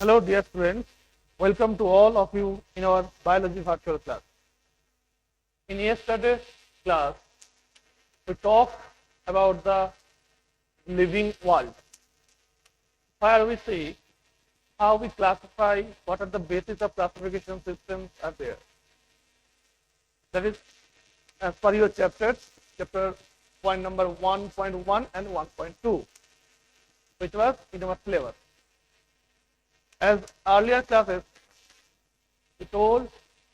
Hello dear students, welcome to all of you in our biology virtual class. In yesterday's class, we talked about the living world, where we see how we classify, what are the basis of classification systems are there. That is, as per your chapters, chapter point number 1.1 and 1.2, which was in our syllabus. As earlier classes, we told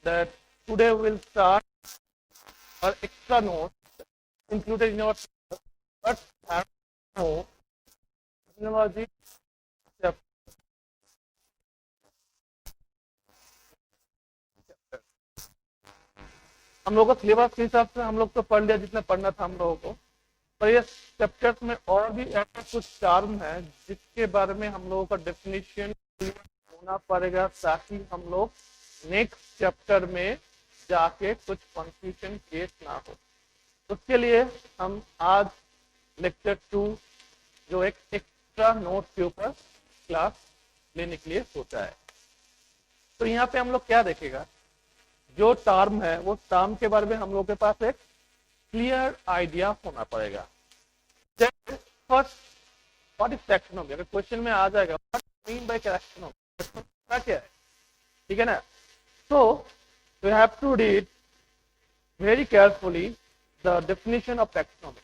that today we will start our extra notes included in our syllabus, but have no terminology chapter. हम लोग का syllabus के हिसाब से हम लोग तो पढ़ लिया जितना पढ़ना था हम लोगों को, पर ये चैप्टर्स में और भी ऐसा कुछ टर्म है जिसके बारे में हम लोगों का डेफिनेशन होना पड़ेगा ताकि हम लोग नेक्स्ट चैप्टर में जाके कुछ कंफ्यूजन केस ना हो। उसके लिए हम आज लेक्चर 2 जो एक एक्स्ट्रा नोट के ऊपर क्लास लेने के लिए सोचा है। तो यहाँ पे हम लोग क्या देखेगा, जो टर्म है वो टर्म के बारे में हम लोग के पास एक क्लियर आइडिया होना पड़ेगा। First, what is taxonomy? अगर क्वेश्चन में आ जाएगा व्हाट मीन बाय टैक्सोनॉमी, क्या है, ठीक है ना? So we have to read very carefully the definition of taxonomy.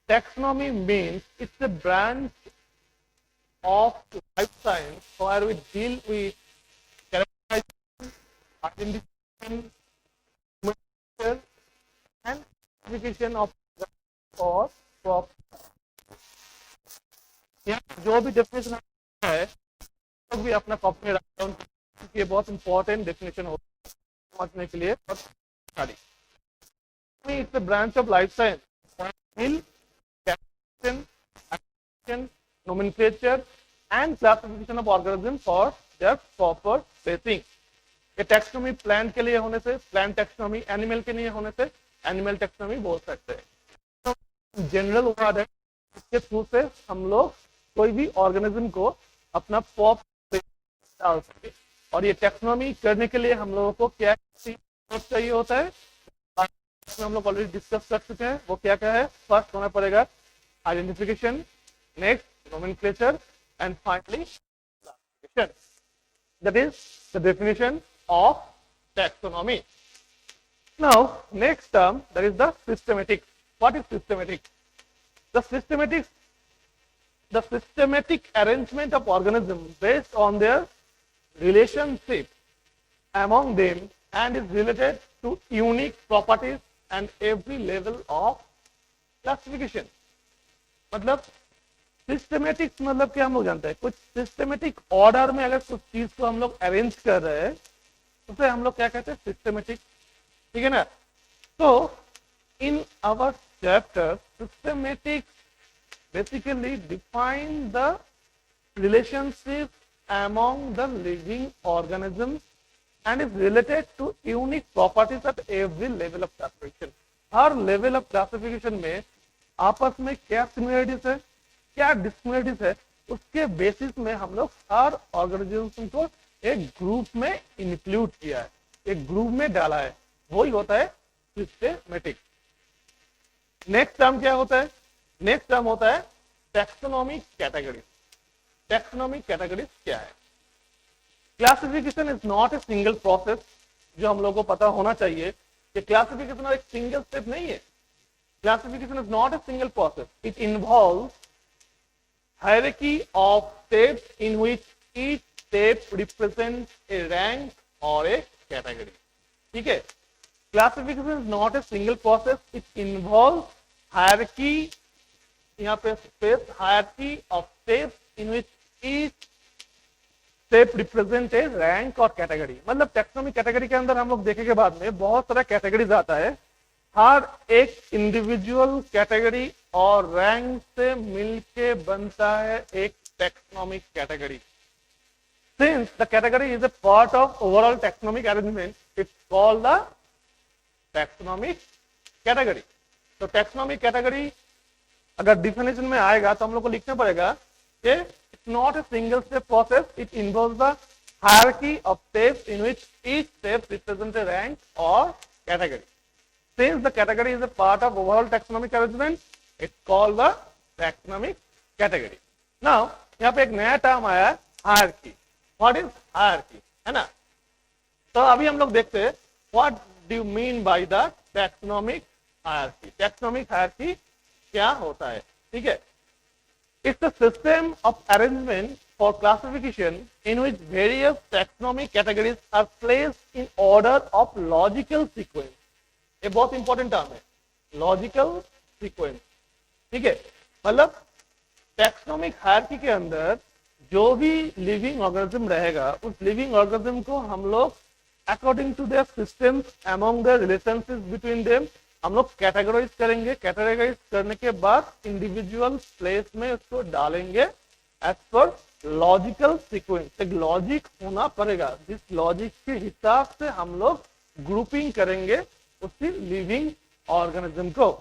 Taxonomy means it's a branch of life science where we deal with characterization, identification, and classification of or crop. यहाँ जो भी definition है तो भी अपना copy में रखता हूँ क्योंकि ये बहुत इंपॉर्टेंट डेफिनेशन होता है समझने के लिए। और सारी it's a branch of life science nomenclature and classification of organisms for their proper spacing. ये टैक्सोनॉमी प्लांट के लिए होने से प्लांट टैक्सोनॉमी, एनिमल के लिए होने से एनिमल टैक्सोनॉमी बोल सकते हैं। तो जनरल वर्ड है, इसके थ्रू से हम लोग कोई भी ऑर्गेनिज्म को अपना पॉप डाल सके। और ये टैक्सोनॉमी करने के लिए हम लोगों को क्या चाहिए होता है, हम लोग ऑलरेडी डिस्कस कर चुके हैं। वो क्या क्या है? फर्स्ट होना पड़ेगा identification, next nomenclature, and finally classification. That is the definition of taxonomy. Now next term, that is the systematic. What is systematic? The systematic arrangement of organisms based on their relationship among them and is related to unique properties and every level of classification. मतलब systematic मतलब क्या हम लोग जानते हैं, कुछ systematic order में अगर कुछ चीज को हम लोग अरेंज कर रहे हैं तो फिर हम लोग क्या कहते हैं, सिस्टमेटिक, ठीक है ना? तो in our chapter systematic basically define the relationship among the living organisms and is related to unique properties at every level of classification. Her level of classification में आपस में क्या सिमिलरिटीज है, क्या डिससिमिलरिटीज है, उसके बेसिस में हम लोग हर ऑर्गेनिज्म को एक ग्रुप में इंक्लूड किया है, एक ग्रुप में डाला है, वही होता है सिस्टेमेटिक। नेक्स्ट टर्म क्या होता है? नेक्स्ट टर्म होता है टैक्सोनॉमी कैटेगरीज। टैक्सोनॉमी कैटेगरीज क्या है? Classification is not a single process, जो हम लोगों को पता होना चाहिए कि क्लासिफिकेशन एक सिंगल स्टेप नहीं है। Classification is not a single process, it involves hierarchy of steps in which each step represents A rank और ए कैटेगरी। ठीक है, classification is not a single process, it involves hierarchy, यहाँ पे space, hierarchy of steps in which each step represent A rank और category. मतलब taxonomy category के अंदर हम लोग देखे के बाद में बहुत सारा कैटेगरीज आता है, हर एक इंडिविजुअल कैटेगरी और रैंक से मिलके बनता है एक taxonomic category. Since the category is a part of overall taxonomic arrangement, it's called the taxonomic category. तो टैक्सोनॉमिक कैटेगरी अगर डिफिनेशन में आएगा तो हम लोग को लिखना पड़ेगा कि it's not a single step process. It involves the hierarchy of steps in which each step represents a rank or category. Since the category is a part of overall taxonomic arrangement, it's called the taxonomic category. Now, यहाँ पे एक नया term आया hierarchy. What is hierarchy? है ना? तो अभी हम लोग देखते हैं what do you mean by the taxonomic hierarchy? Taxonomic hierarchy क्या होता है? ठीक है? It's a system of arrangement for classification in which various taxonomic categories are placed in order of logical sequence. ये बहुत इंपॉर्टेंट टर्म है, logical sequence. ठीक है, मतलब टैक्सोनॉमिक हायरार्की के अंदर जो भी लिविंग ऑर्गेनिज्म रहेगा, उस लिविंग ऑर्गेनिज्म को हम लोग according to their systems among the relationships between them हम लोग कैटेगराइज करेंगे. कैटेगराइज करने के बाद इंडिविजुअल प्लेस में उसको डालेंगे एज पर लॉजिकल सीक्वेंस. एक लॉजिक होना पड़ेगा, जिस लॉजिक के हिसाब से हम लोग ग्रुपिंग करेंगे उसी लिविंग ऑर्गेनिज्म को.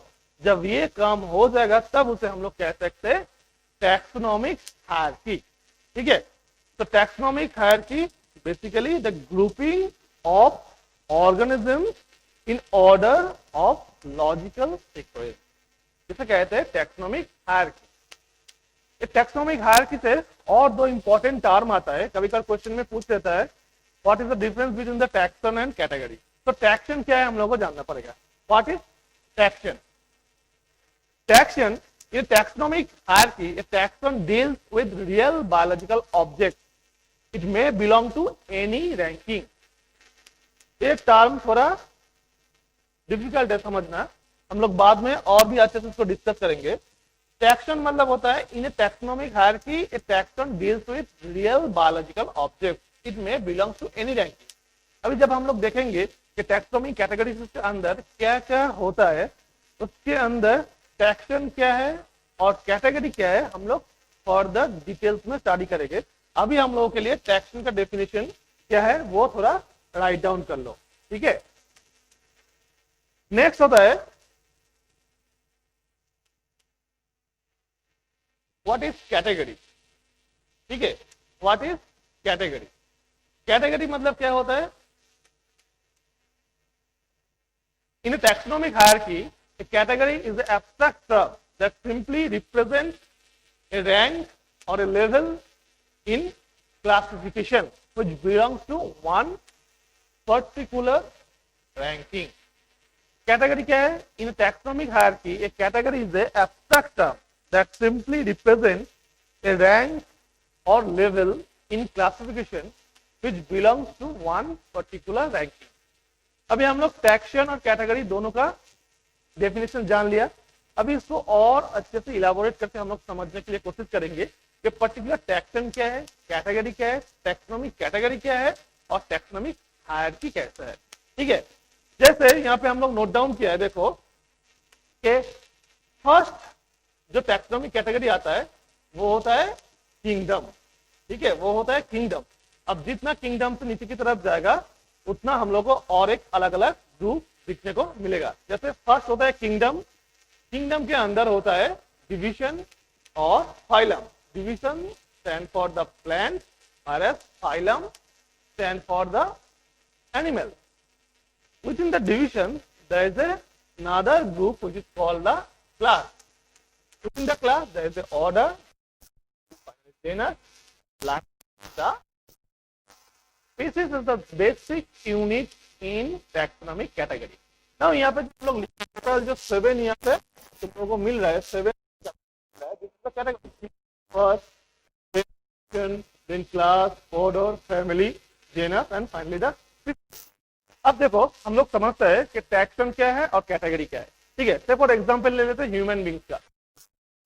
जब ये काम हो जाएगा तब उसे हम लोग कह सकते हैं टैक्सोनॉमिक हायरार्की. ठीक है, तो taxonomic hierarchy basically the grouping of organism in order of logical sequence, जिसे कहते हैं टैक्सोनॉमिक हायरार्की. टैक्सोनॉमिक हायरार्की से और दो इंपॉर्टेंट टर्म आता है, कभी कभी क्वेश्चन में पूछ लेता है what is the difference between the taxon and category. तो टैक्सन क्या है हम लोगों को जानना पड़ेगा. What is taxon? Taxon in taxonomic hierarchy, a taxon deals with real biological objects. It may belong to any ranking. ये टर्म थोड़ा डिफिकल्ट है समझना, हम लोग बाद में और भी अच्छे से इसको डिस्कस करेंगे. टैक्सन मतलब होता है in a taxonomic hierarchy a taxon deals with real biological object. It may belongs to any ranking. अभी जब हम लोग देखेंगे कि टैक्सोनॉमिक कैटेगरीज के अंदर क्या क्या होता है, उसके अंदर टैक्सन क्या है और कैटेगरी क्या है, हम लोग फर्दर डिटेल्स में स्टडी करेंगे. अभी हम लोगों के लिए टैक्सन का डेफिनेशन क्या है वो थोड़ा राइट डाउन कर लो. ठीक है, नेक्स्ट होता है व्हाट इज कैटेगरी. ठीक है, व्हाट इज कैटेगरी? कैटेगरी मतलब क्या होता है? इन a taxonomic hierarchy, a category is an abstract term that simply represents a rank or a level in classification which belongs to one particular ranking. Category क्या है? In a taxonomic hierarchy, a category is an abstract term that simply represents a rank or level in classification which belongs to one particular ranking. अभी हम लोग taxon और category दोनों का definition जान लिया. अभी इसको और अच्छे से इलाबोरेट करके हम लोग समझने के लिए कोशिश करेंगे कि पर्टिकुलर टैक्सन क्या है, कैटेगरी क्या है, टैक्सोनॉमिक कैटेगरी क्या है और टैक्सोनॉमिक हायरार्की कैसा है. ठीक है, जैसे यहाँ पे हम लोग नोट डाउन किया है, देखो कि फर्स्ट जो टैक्सोनॉमिक कैटेगरी आता है वो होता है किंगडम. ठीक है, वो होता है किंगडम. अब जितना किंगडम से नीचे की तरफ जाएगा उतना हम लोग को और एक अलग अलग ग्रुप दिखने को मिलेगा. जैसे फर्स्ट होता है किंगडम. किंगडम के अंदर होता है डिवीजन और phylum. Division stand for the plant और phylum stand for the animal. Within the division there is another group which is called the class. Within the class there is the order, genus, class. The species is the basic unit in taxonomic category. Now यहाँ पे हम लोग total जो 7 यहाँ पे तुम लोगों को मिल रहा है, 7 category. First then class, order, family, genus and finally the species. अब देखो हम लोग समझते हैं कि टैक्सन क्या है और कैटेगरी क्या है. ठीक है, फॉर एग्जांपल ले लेते हैं ह्यूमन बींग्स का.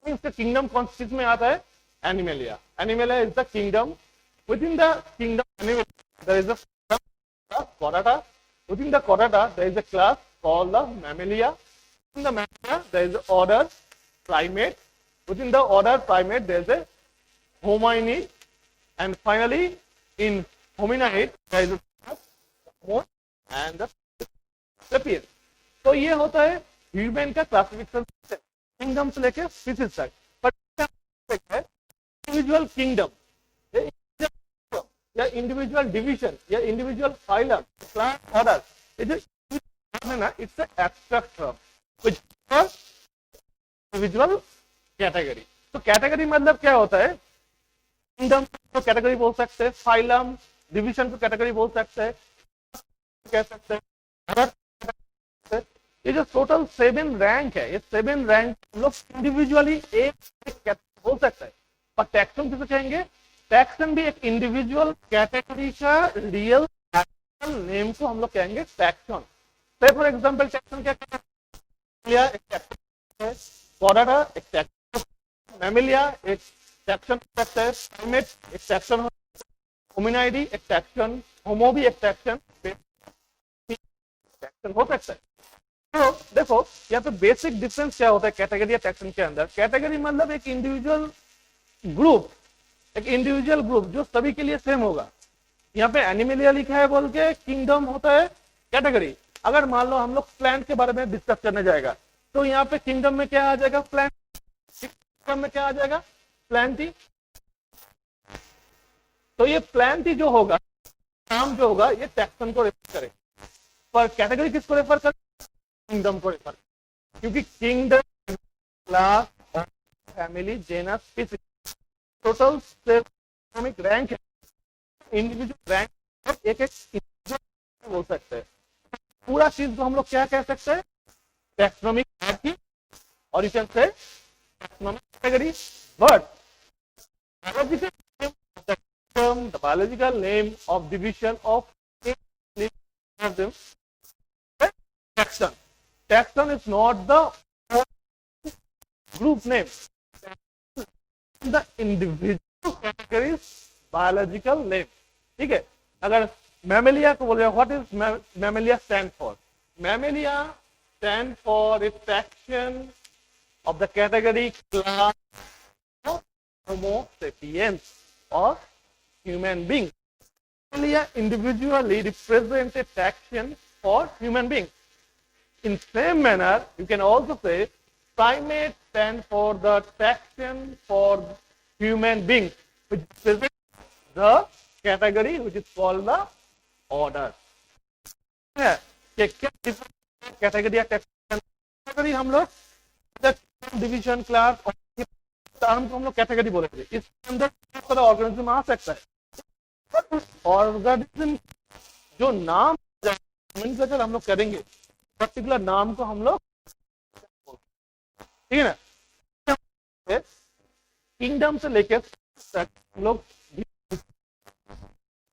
इसका किंगडम कौन सी चीज में आता है? Animalia. Animalia is the kingdom. Within the kingdom animal there is a chordata. Within the chordata there is a class called the mammalia. In the mammalia there is the order primate. Within the order primate there is a hominid and finally in hominid there is a homo and the sapiens. तो ये होता है human का classification kingdom से लेके species तक. But individual kingdom या individual division या इंडिविजुअल फाइलम क्लास ऑर्डर, ये जो है ना, it's abstract term which individual category. तो कैटेगरी मतलब क्या होता है, किंगडम को कैटेगरी बोल सकते हैं, फाइलम डिवीजन को कैटेगरी बोल सकते हैं, कह सकते हैं। ये जो टोटल 7 रैंक है, ये 7 रैंक हम लोग इंडिविजुअली एक हो सकता है, पर टैक्सन किसे कहेंगे, टैक्सन भी एक इंडिविजुअल कैटेगरी का रियल नेम को हम लोग कहेंगे टैक्सन। फॉर एग्जांपल टैक्सन क्या है, एक टैक्सन है, कॉर्डा एक टैक्सन, मैमिलिया एक टैक्सन हो सकता है, प्राइमेट एक टैक्सन हो, होमिनाइडी एक टैक्सन, होमो भी एक टैक्सन हो सकता है। तो देखो यहाँ पे बेसिक डिफरेंस क्या होता है कैटेगरी या टैक्सन के अंदर। कैटेगरी मतलब एक इंडिविजुअल ग्रुप, एक इंडिविजुअल ग्रुप जो सभी के लिए सेम होगा। यहाँ पे एनिमलिया लिखा है बोल के, किंगडम होता है कैटेगरी। अगर मान लो हम लोग प्लांट के बारे में डिस्कस करने जाएगा, तो यहाँ पे किंगडम में क्या आ जाएगा, प्लांट, किंगडम में क्या आ जाएगा, प्लांटी। तो ये प्लांटी जो होगा, नाम जो होगा, ये टैक्सन को रेफर करे, पर कैटेगरी किसको रेफर करे, किंगडम को रेफर, क्योंकि kingdom class family genus species total economic rank है, इंडिविजुअल रैंक एक इंडिविजुअल बोल सकते हैं। पूरा चीज को हम लोग क्या कह सकते हैं, टैक्सोनॉमिक हायरार्की, और you can say taxonomic category. But the biological name of division of them, taxon. Taxon is not the group name, the individual categories biological name। ठीक है, अगर मैमेलिया को बोले, what is Mammalia stand for, Mammalia stand for a fraction of the category class homo sapiens और human being। Individually represent a taxon for human being। In same manner, you can also say primate stand for the taxon for human being, which represents the category which is called the order। Category या taxon, category हम लोग division class term को हम लोग category बोलेंगे। इसके अंदर organism आ सकता है, ऑर्गेनिज्म जो नाम हम लोग करेंगे, पर्टिकुलर नाम को हम लोग, ठीक है ना। किंगडम से लेकर हम लोग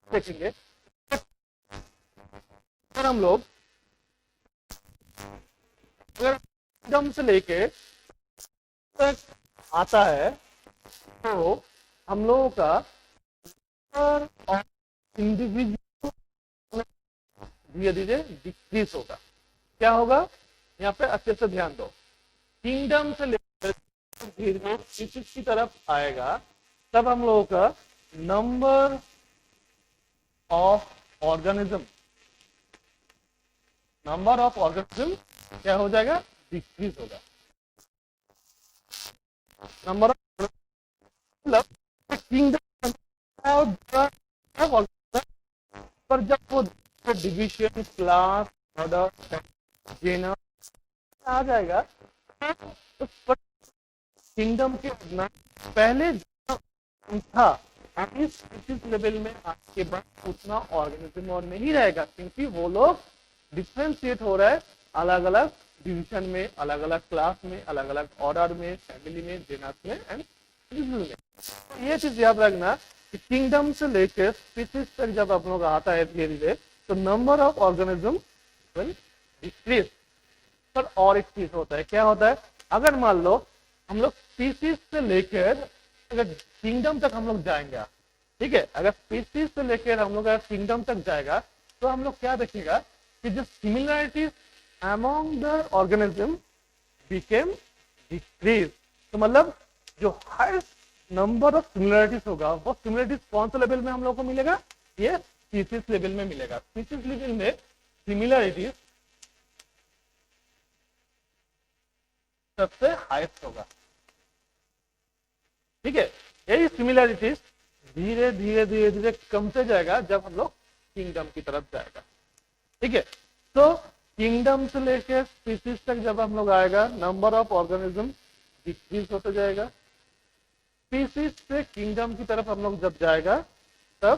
देखेंगे, अगर हम लोग किंगडम से लेके आता है, तो हम लोगों का इंडिविजुअल धीरे धीरे डिक्रीज होगा। क्या होगा, यहाँ पे अच्छे से ध्यान दो, किंगडम से लेकर धीरे धीरे स्पीशीज की तरफ आएगा, तब हम लोगों का नंबर ऑफ ऑर्गेनिज्म क्या हो जाएगा, डिक्रीज होगा। नंबर ऑफ किंगडम, पर जब वो डिवीजन क्लास ऑर्डर जेनस आ जाएगा, तो किंगडम के पहले था इस लेवल में आज के बाद उतना ऑर्गेनिज्म और नहीं रहेगा, क्योंकि वो लोग डिफ्रेंशिएट हो रहा है अलग अलग डिवीजन में, अलग अलग क्लास में, अलग अलग ऑर्डर में, फैमिली में, जेनस में एंड में। ये चीज याद रखना कि किंगडम से लेकर स्पीशीज तक जब आप लोग आता है धीरे धीरे, तो number of organism will decrease. पर और एक चीज होता है, क्या होता है, अगर मान लो हम लोग स्पीशीज से लेकर अगर किंगडम तक हम लोग जाएंगे, ठीक है, अगर स्पीशीज से लेकर हम लोग अगर किंगडम तक जाएगा, तो हम लोग क्या देखेगा कि जो similarities among the organism became decrease. तो मतलब जो हाईएस्ट नंबर ऑफ सिमिलरिटीज होगा, वो सिमिलरिटीज कौन से लेवल में हम लोग को मिलेगा, ये स्पीशीज लेवल में मिलेगा। स्पीशीज लेवल में सिमिलरिटीज सबसे हाईएस्ट होगा, ठीक है। यही सिमिलैरिटीज धीरे धीरे धीरे धीरे कमते जाएगा जब हम लोग किंगडम की तरफ जाएगा। ठीक है, तो किंगडम से लेकर स्पीसीज तक जब हम लोग आएगा, नंबर ऑफ ऑर्गेनिज्म डिक्रीज होता जाएगा। स्पीसीज से किंगडम की तरफ हम लोग जब जाएगा तब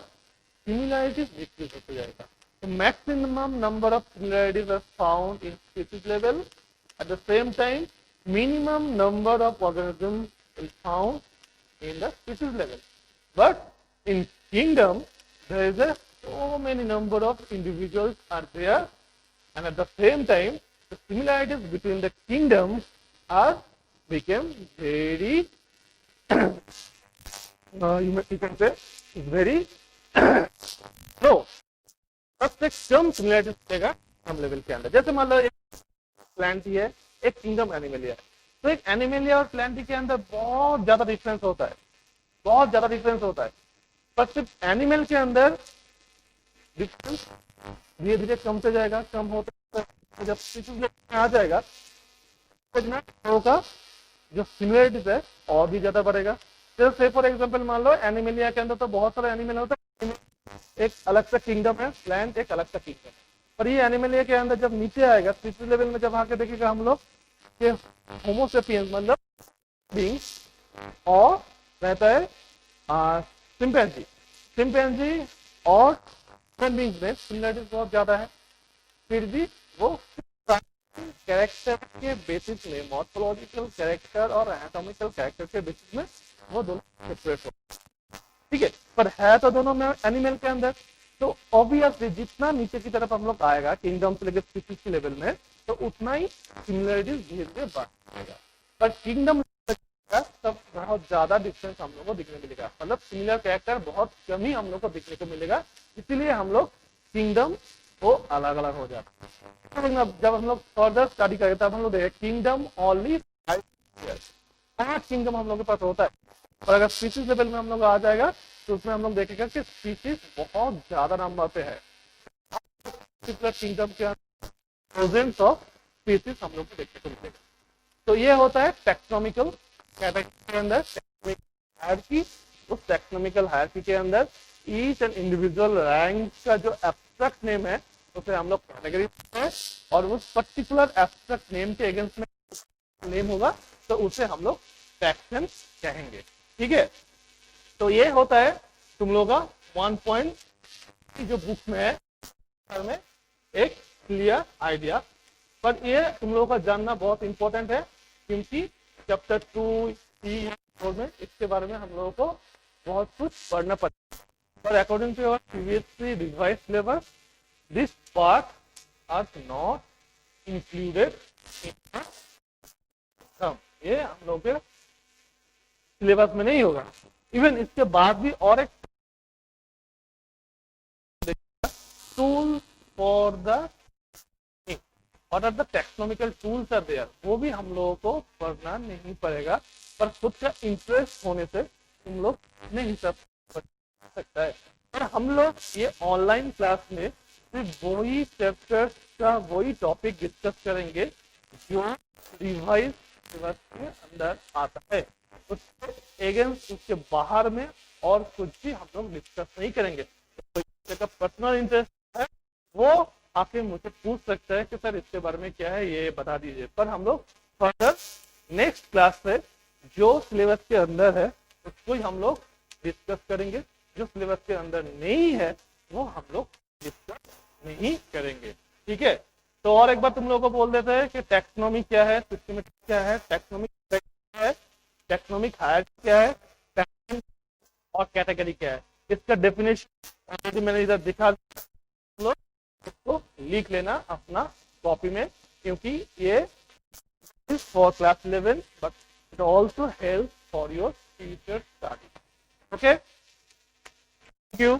सिमिलैरिटीज डिक्रीज होता जाएगा। तो maximum number of similarities are found in species level, at the same time minimum number of organisms is found in the species level. But in kingdom, there is a so many number of individuals are there, and at the same time, the similarities between the kingdoms are became very you can say very low. सबसे कम similarities देगा हम level के अंदर। जैसे मान लो एक plant ही है, एक किंगडम एनिमलिया, तो एक एनिमलिया और प्लांट के अंदर बहुत ज्यादा डिफरेंस होता है, बहुत ज्यादा डिफरेंस होता है। पर सिर्फ एनिमल के अंदर डिफरेंस धीरे धीरे कम से जाएगा, कम होता है। जब स्पीशीज में आ जाएगा होगा जो सिमिलरिटीज है और भी ज्यादा बढ़ेगा। जैसे फॉर एग्जांपल मान लो एनिमलिया के अंदर तो बहुत सारे एनिमल होता है, एक अलग सा किंगडम है, प्लांट एक अलग सा किंगडम है। पर ये एनिमलिया के अंदर जब नीचे आएगा स्पीशीज लेवल में, जब आके देखेगा हम लोग कि होमोसेपियंस मतलब बींग्स और रहता है चिंपैंजी, चिंपैंजी और ह्यूमन बींग्स में सिमिलरिटीज बहुत ज्यादा है। फिर भी वो कैरेक्टर के बेसिस में, मॉर्फोलॉजिकल कैरेक्टर और एनाटॉमिकल कैरेक्टर के बेसिस में वो दोनों सेपरेट हो। ठीक है, पर है तो दोनों में एनिमल के अंदर। तो ऑब्वियसली जितना नीचे की तरफ हम लोग आएगा किंगडम से लेकर स्पीशीज के लेवल में, तो उतना ही सिमिलरिटीज धीरे धीरे बढ़ेगा। पर किंगडम तब बहुत ज्यादा डिफरेंस हम लोग को दिखने मिलेगा, मतलब सिमिलर कैरेक्टर बहुत कम ही हम लोग को दिखने को मिलेगा। इसीलिए हम लोग किंगडम वो अलग अलग हो जाता है। जब हम लोग फर्दर स्टडी करें तब हम लोग देखें किंगडम ओनली 5 किंगडम हम लोग के पास होता है। और अगर स्पीशीज लेवल में हम लोग आ जाएगा तो उसमें हम लोग देखेंगे कि स्पीशीज बहुत ज्यादा नंबर पे है। किंगडम के थाउजेंड्स ऑफ स्पीशीज हम लोग को देखने को मिलेगा। तो ये होता है टैक्सोनॉमिकल कैटेगरी के अंदर हायरार्की। उस टैक्सोनॉमिकल हायरार्की के अंदर ईच एंड इंडिविजुअल रैंक का जो एब्स्ट्रैक्ट नेम है उसे हम लोग कैटेगरी है, और उस पर्टिकुलर एब्स्ट्रैक्ट नेम के अगेंस्ट में नेम होगा तो उसे हम लोग टैक्सन कहेंगे। ठीक है, तो ये होता है तुम लोग का 1 पॉइंट जो बुक में है में एक क्लियर आइडिया। पर ये तुम लोगों का जानना बहुत इंपॉर्टेंट है, क्योंकि चैप्टर 2 3 में इसके बारे में हम लोगों को बहुत कुछ पढ़ना पड़ता है। पर according to your previously revise syllabus, this part are not included in ये हम लोग के सिलेबस में नहीं होगा। इवन इसके बाद भी और एक टूल फॉर द और द टेक्नोमिकल टूल्स आर देयर, वो भी हम लोगों को पढ़ना नहीं पड़ेगा। पर खुद का इंटरेस्ट होने से तुम लोग नहीं सब पढ़ सकता है। पर हम लोग ये ऑनलाइन क्लास में सिर्फ वही चैप्टर्स का वही टॉपिक डिस्कस करेंगे जो रिवाइज सिलेबस के अंदर आता है। उसके अगेंस्ट उसके बाहर में और कुछ भी हम लोग डिस्कस नहीं करेंगे। तो पर्सनल इंटरेस्ट है वो आके मुझे पूछ सकता है कि सर इसके बारे में क्या है ये बता दीजिए। पर हम लोग फर्दर नेक्स्ट क्लास में जो सिलेबस के अंदर है उसको ही हम लोग डिस्कस करेंगे, जो सिलेबस के अंदर नहीं है वो हम लोग डिस्कस नहीं करेंगे। ठीक है, तो और एक बार तुम लोगों को बोल देते हैं कि टैक्सोनॉमी क्या है, सिस्टमेटिक क्या है, टैक्सोनॉमिक क्या है, टैक्सोनॉमिक हायरार्की क्या है, और कैटेगरी क्या है। इसका डेफिनेशन मैंने इधर दिखा, लोग इसको लिख लेना अपना कॉपी में, क्योंकि ये for class 11 but it also help for your future study. Okay, thank you.